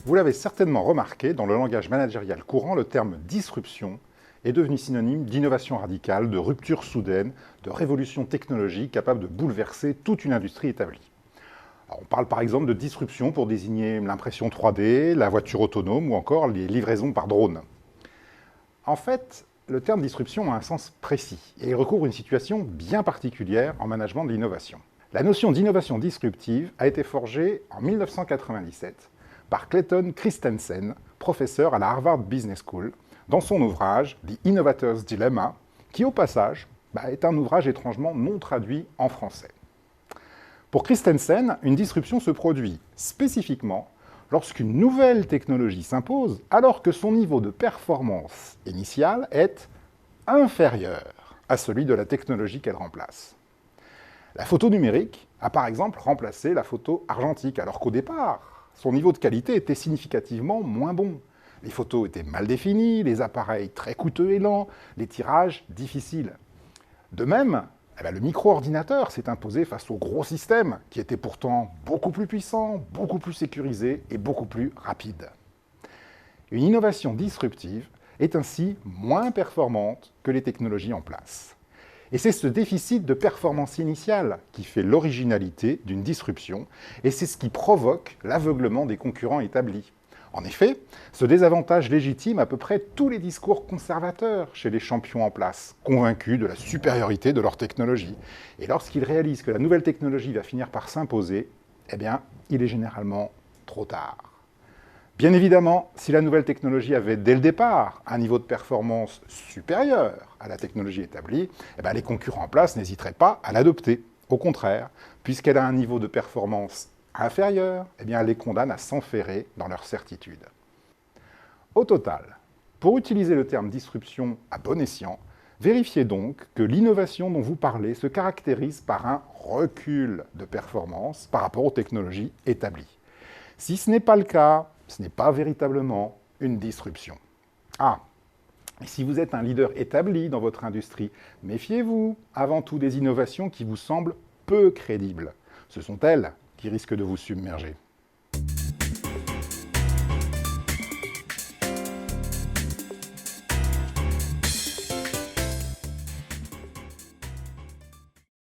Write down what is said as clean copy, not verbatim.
Vous l'avez certainement remarqué, dans le langage managérial courant, le terme disruption est devenu synonyme d'innovation radicale, de rupture soudaine, de révolution technologique capable de bouleverser toute une industrie établie. Alors, on parle par exemple de disruption pour désigner l'impression 3D, la voiture autonome ou encore les livraisons par drone. En fait, le terme disruption a un sens précis et il recouvre une situation bien particulière en management de l'innovation. La notion d'innovation disruptive a été forgée en 1997 par Clayton Christensen, professeur à la Harvard Business School, dans son ouvrage The Innovator's Dilemma, qui au passage est un ouvrage étrangement non traduit en français. Pour Christensen, une disruption se produit spécifiquement lorsqu'une nouvelle technologie s'impose alors que son niveau de performance initial est inférieur à celui de la technologie qu'elle remplace. La photo numérique a par exemple remplacé la photo argentique, alors qu'au départ, son niveau de qualité était significativement moins bon. Les photos étaient mal définies, les appareils très coûteux et lents, les tirages difficiles. De même, le micro-ordinateur s'est imposé face au gros système, qui était pourtant beaucoup plus puissant, beaucoup plus sécurisé et beaucoup plus rapide. Une innovation disruptive est ainsi moins performante que les technologies en place. Et c'est ce déficit de performance initiale qui fait l'originalité d'une disruption, et c'est ce qui provoque l'aveuglement des concurrents établis. En effet, ce désavantage légitime à peu près tous les discours conservateurs chez les champions en place, convaincus de la supériorité de leur technologie. Et lorsqu'ils réalisent que la nouvelle technologie va finir par s'imposer, il est généralement trop tard. Bien évidemment, si la nouvelle technologie avait dès le départ un niveau de performance supérieur à la technologie établie, les concurrents en place n'hésiteraient pas à l'adopter. Au contraire, puisqu'elle a un niveau de performance inférieur, elle les condamne à s'enferrer dans leur certitude. Au total, pour utiliser le terme disruption à bon escient, vérifiez donc que l'innovation dont vous parlez se caractérise par un recul de performance par rapport aux technologies établies. Si ce n'est pas le cas, ce n'est pas véritablement une disruption. Et si vous êtes un leader établi dans votre industrie, méfiez-vous avant tout des innovations qui vous semblent peu crédibles. Ce sont elles qui risquent de vous submerger.